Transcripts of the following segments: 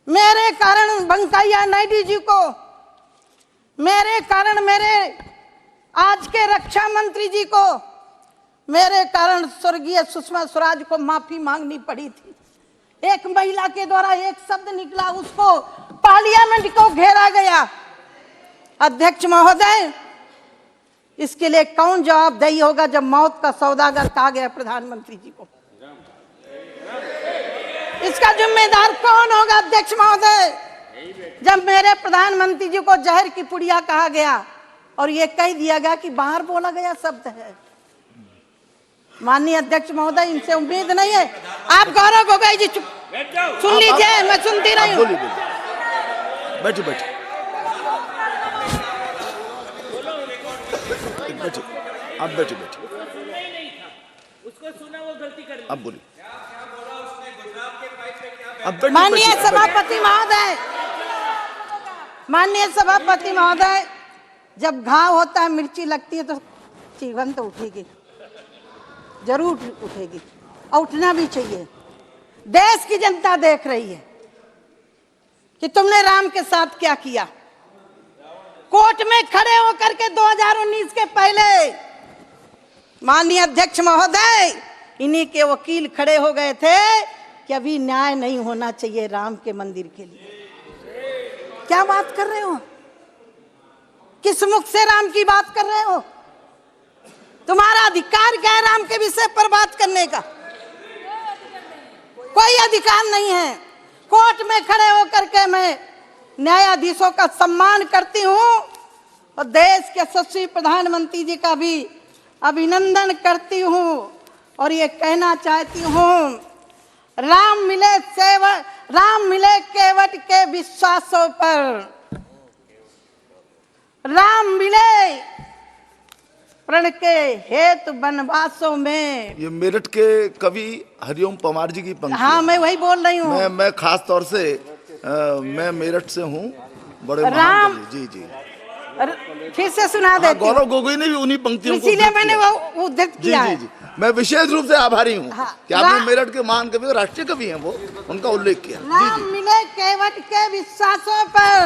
मेरे कारण वेंकैया नायडू जी को, मेरे कारण मेरे आज के रक्षा मंत्री जी को, मेरे कारण स्वर्गीय सुषमा स्वराज को माफी मांगनी पड़ी थी। एक महिला के द्वारा एक शब्द निकला, उसको पार्लियामेंट को घेरा गया। अध्यक्ष महोदय, इसके लिए कौन जवाबदेही होगा जब मौत का सौदागर कहा गया प्रधानमंत्री जी को? इसका जिम्मेदार कौन होगा अध्यक्ष महोदय? जब मेरे प्रधानमंत्री जी को जहर की पुड़िया कहा गया और ये कह दिया गया कि बाहर बोला गया शब्द है। माननीय अध्यक्ष महोदय, इनसे उम्मीद नहीं है। आप गौरव गोगोई जी सुन लीजिए, मैं सुनती रही हूँ। बैठो बैठो आप बैठो बैठो। उसको सुना, वो गलती कर ली। अब बोलिए। माननीय सभापति महोदय, माननीय सभापति महोदय, जब घाव होता है, मिर्ची लगती है तो जीवन तो उठेगी, जरूर उठेगी और उठना भी चाहिए। देश की जनता देख रही है कि तुमने राम के साथ क्या किया। कोर्ट में खड़े होकर के 2019 के पहले माननीय अध्यक्ष महोदय, इन्हीं के वकील खड़े हो गए थे कि अभी न्याय नहीं होना चाहिए राम के मंदिर के लिए। क्या बात कर रहे हो? किस मुख से राम की बात कर रहे हो? तुम्हारा अधिकार क्या है राम के विषय पर बात करने का? कोई अधिकार नहीं है। कोर्ट में खड़े होकर के मैं न्यायाधीशों का सम्मान करती हूँ और देश के यशस्वी प्रधानमंत्री जी का भी अभिनंदन करती हूँ और ये कहना चाहती हूँ, राम मिले केवट के विश्वासों पर, राम मिले प्रण के हेतु वनवासों में। ये मेरठ के कवि हरिओम पवार जी की पंक्ति। हाँ, मैं वही बोल रही हूँ। मैं खास तौर से मैं मेरठ से हूँ, बड़े राम महान कवि। जी जी, फिर से सुना देती हूँ। गौरव गोगोई ने भी उन्हीं पंक्तियों को इसीलिए मैंने वो उद्धृत किया है। जी जी, मैं विशेष रूप से आभारी हूँ कि आपने मेरठ के महान कवि, राष्ट्रीय कवि हैं वो, उनका उल्लेख किया। राम मिले केवट के विश्वासों पर,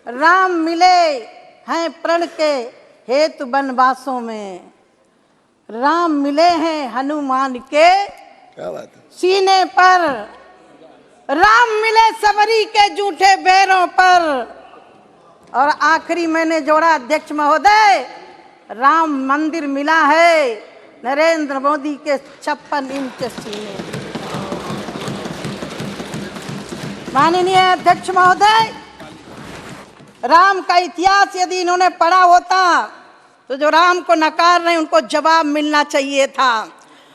राम मिले हैं प्रण के हेतु वनवासों में, राम मिले हैं हनुमान के क्या बात है सीने पर, राम मिले सबरी के जूठे बैरों पर। और आखिरी मैंने जोड़ा अध्यक्ष महोदय, राम मंदिर मिला है नरेंद्र मोदी के 56 इंच सीने। माननीय अध्यक्ष महोदय, राम का इतिहास यदि इन्होंने पढ़ा होता तो जो राम को नकार रहे उनको जवाब मिलना चाहिए था।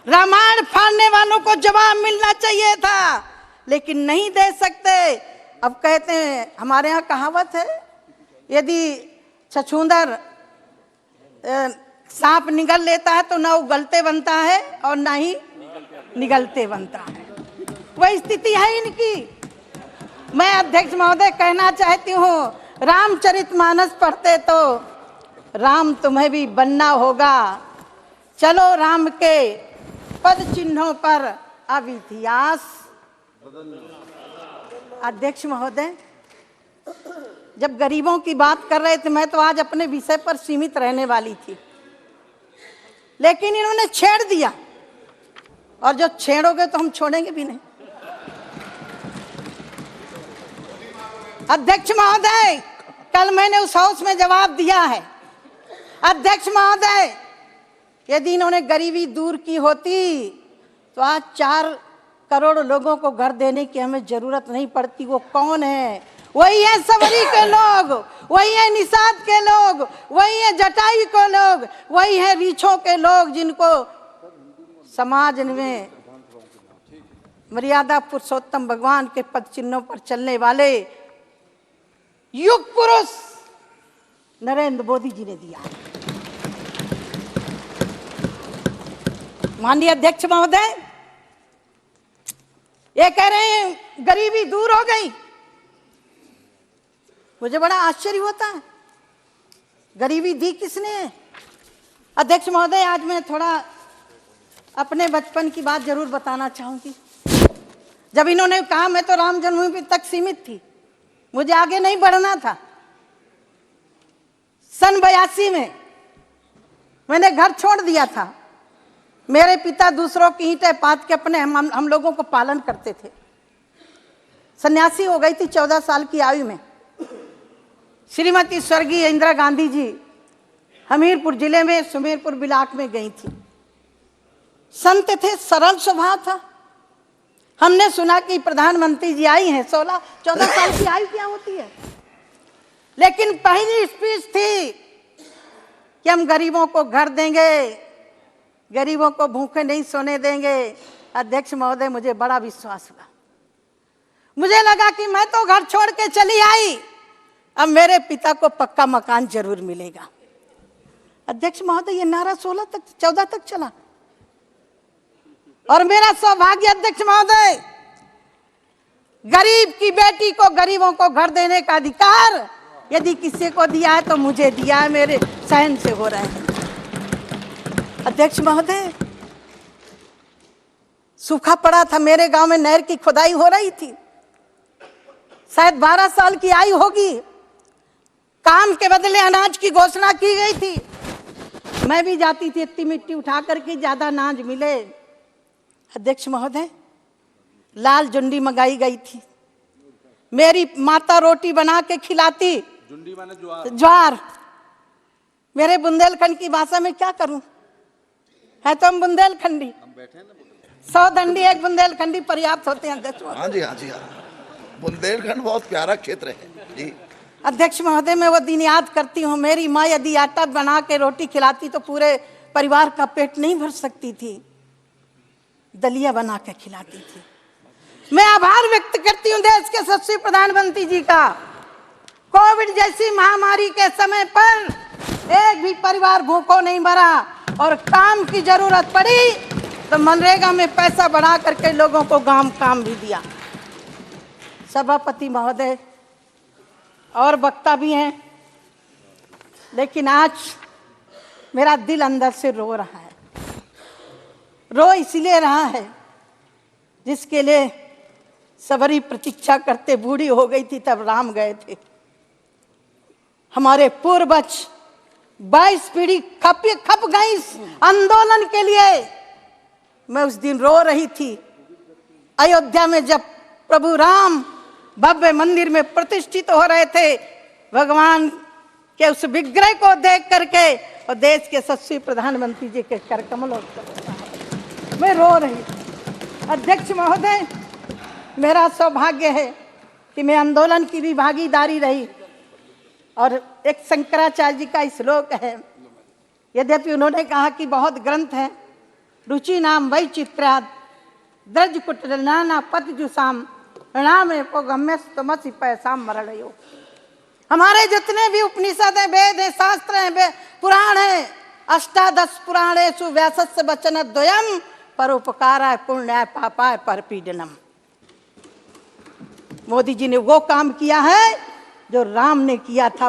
रामायण फाड़ने वालों को जवाब मिलना चाहिए था, लेकिन नहीं दे सकते। अब कहते हैं, हमारे यहाँ कहावत है, यदि छछूंदर सांप निगल लेता है तो ना उगलते बनता है और ना ही निगलते बनता है। वही स्थिति है इनकी। मैं अध्यक्ष महोदय कहना चाहती हूँ, रामचरितमानस पढ़ते तो राम तुम्हें भी बनना होगा। चलो राम के पद चिन्हों पर अब इतिहास। अध्यक्ष महोदय, जब गरीबों की बात कर रहे थे, मैं तो आज अपने विषय पर सीमित रहने वाली थी, लेकिन इन्होंने छेड़ दिया और जो छेड़ोगे तो हम छोड़ेंगे भी नहीं। अध्यक्ष महोदय, कल मैंने उस हाउस में जवाब दिया है। अध्यक्ष महोदय, यदि इन्होंने गरीबी दूर की होती तो आज 4 करोड़ लोगों को घर देने की हमें जरूरत नहीं पड़ती। वो कौन है? वही है सबरी के लोग, वही है निषाद के लोग, वही है जटाई के लोग, वही है रीछों के लोग, जिनको समाज में मर्यादा पुरुषोत्तम भगवान के पद चिन्हों पर चलने वाले युग पुरुष नरेंद्र मोदी जी ने दिया। माननीय अध्यक्ष महोदय, ये कह रहे हैं गरीबी दूर हो गई। मुझे बड़ा आश्चर्य होता है, गरीबी दी किसने है? अध्यक्ष महोदय, आज मैं थोड़ा अपने बचपन की बात जरूर बताना चाहूंगी। जब इन्होंने कहा मैं तो राम जन्मभूमि तक सीमित थी, मुझे आगे नहीं बढ़ना था। सन 82 में मैंने घर छोड़ दिया था। मेरे पिता दूसरों की ईंटें पाथ के अपने हम लोगों को पालन करते थे। सन्यासी हो गई थी 14 साल की आयु में। श्रीमती स्वर्गीय इंदिरा गांधी जी हमीरपुर जिले में सुमेरपुर ब्लॉक में गई थी। संत थे, सरल स्वभाव था। हमने सुना कि प्रधानमंत्री जी आई हैं, 14 साल की आयु क्या होती है, लेकिन पहली स्पीच थी कि हम गरीबों को घर देंगे, गरीबों को भूखे नहीं सोने देंगे। अध्यक्ष महोदय, मुझे बड़ा विश्वास हुआ। मुझे लगा कि मैं तो घर छोड़ के चली आई, अब मेरे पिता को पक्का मकान जरूर मिलेगा। अध्यक्ष महोदय, ये नारा 14 तक चला। और मेरा सौभाग्य अध्यक्ष महोदय, गरीब की बेटी को, गरीबों को घर देने का अधिकार यदि किसी को दिया है तो मुझे दिया है, मेरे सहन से हो रहे हैं। अध्यक्ष महोदय, सूखा पड़ा था मेरे गांव में, नहर की खुदाई हो रही थी। शायद 12 साल की आयु होगी। काम के बदले अनाज की घोषणा की गई थी। मैं भी जाती थी इतनी मिट्टी उठा करके, ज्यादा अनाज मिले। अध्यक्ष महोदय, लाल जुंडी मंगाई गई थी। मेरी माता रोटी बना के खिलाती। जुंडी माने ज्वार। मेरे बुंदेलखंड की भाषा में क्या करूं, है तो हम बुंदेलखंडी। 100 दंडी एक बुंदेलखंडी पर्याप्त होते हैं अध्यक्ष महोदय। हाँ जी, हाँ जी, हाँ। बुंदेलखंड बहुत प्यारा क्षेत्र है जी। अध्यक्ष महोदय, मैं वो दिन याद करती हूँ। मेरी माँ यदि आटा बना के रोटी खिलाती तो पूरे परिवार का पेट नहीं भर सकती थी, दलिया बना के खिलाती थी। मैं आभार व्यक्त करती हूँ देश के यशस्वी प्रधानमंत्री जी का। कोविड जैसी महामारी के समय पर एक भी परिवार भूखों नहीं मरा, और काम की जरूरत पड़ी तो मनरेगा में पैसा बढ़ा करके लोगों को काम भी दिया। सभापति महोदय और वक्ता भी हैं, लेकिन आज मेरा दिल अंदर से रो रहा है। रो इसलिए रहा है जिसके लिए सबरी प्रतीक्षा करते बूढ़ी हो गई थी तब राम गए थे। हमारे पूर्वज 22 पीढ़ी खप गई इस आंदोलन के लिए। मैं उस दिन रो रही थी अयोध्या में, जब प्रभु राम भव्य मंदिर में प्रतिष्ठित हो रहे थे। भगवान के उस विग्रह को देख करके और देश के यशस्वी प्रधानमंत्री जी के कर कमलों मैं रो रही थी। अध्यक्ष महोदय, मेरा सौभाग्य है कि मैं आंदोलन की भी भागीदारी रही। और एक शंकराचार्य जी का श्लोक है, यद्यपि उन्होंने कहा कि बहुत ग्रंथ हैं, रुचि नाम वै चित्राद द्रज कुट नाना पति जुसाम नाम गम्यस्तमसि पैसाम मरणयो। हमारे जितने भी उपनिषद हैं, वेद हैं, शास्त्र हैं, पुराण हैं, अष्टादश पुराणेषु व्यासस्य वचन द्वयम परोपकाराय पुण्याय पापाय परपीडनम। मोदी जी ने वो काम किया है जो राम ने किया था।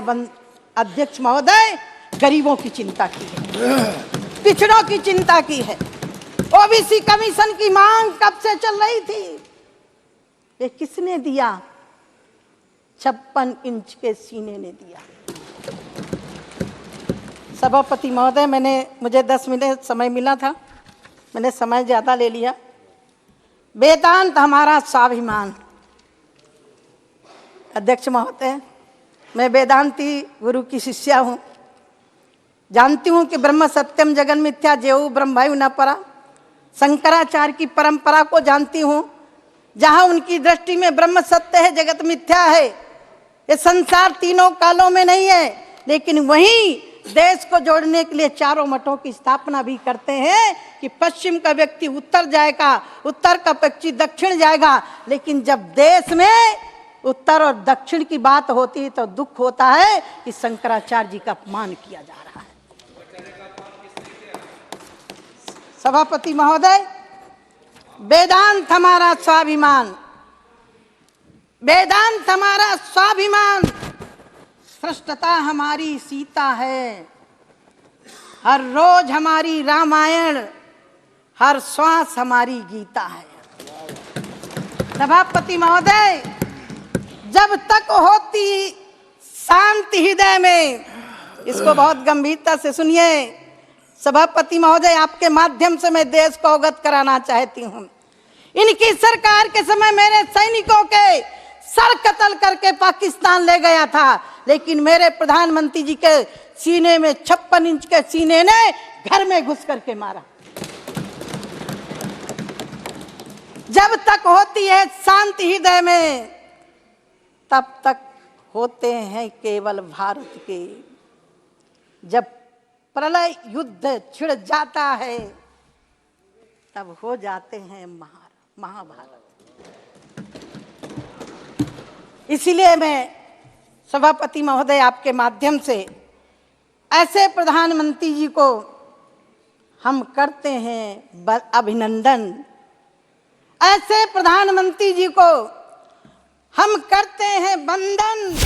अध्यक्ष महोदय, गरीबों की चिंता की है, पिछड़ों की चिंता की है। ओबीसी कमीशन की मांग कब से चल रही थी, ये किसने दिया? 56 इंच के सीने ने दिया। सभापति महोदय, मुझे 10 मिनट समय मिला था, मैंने समय ज्यादा ले लिया। वेदांत हमारा स्वाभिमान। अध्यक्ष महोदय, मैं वेदांती गुरु की शिष्या हूँ। जानती हूँ कि ब्रह्म सत्यम जगन मिथ्या जेऊ ब्रह्मयु न परा। शंकराचार्य की परंपरा को जानती हूँ, जहाँ उनकी दृष्टि में ब्रह्म सत्य है, जगत मिथ्या है। ये संसार तीनों कालों में नहीं है, लेकिन वहीं देश को जोड़ने के लिए चारों मठों की स्थापना भी करते हैं कि पश्चिम का व्यक्ति उत्तर जाएगा, उत्तर का व्यक्ति दक्षिण जाएगा। लेकिन जब देश में उत्तर और दक्षिण की बात होती है तो दुख होता है कि शंकराचार्य जी का अपमान किया जा रहा है। सभापति महोदय, वेदांत हमारा स्वाभिमान, वेदांत हमारा स्वाभिमान, श्रेष्ठता हमारी सीता है। हर रोज हमारी रामायण, हर श्वास हमारी गीता है। सभापति महोदय, जब तक होती शांति हृदय में, इसको बहुत गंभीरता से सुनिए। सभापति महोदय, आपके माध्यम से मैं देश को अवगत कराना चाहती हूँ। इनकी सरकार के समय मेरे सैनिकों के सर कत्ल करके पाकिस्तान ले गया था, लेकिन मेरे प्रधानमंत्री जी के सीने में 56 इंच के सीने ने घर में घुस करके मारा। जब तक होती है शांति हृदय में, तब तक होते हैं केवल भारत के। जब प्रलय युद्ध छिड़ जाता है, तब हो जाते हैं महाभारत। इसीलिए मैं सभापति महोदय आपके माध्यम से ऐसे प्रधानमंत्री जी को हम करते हैं अभिनंदन। ऐसे प्रधानमंत्री जी को हम करते हैं वंदन।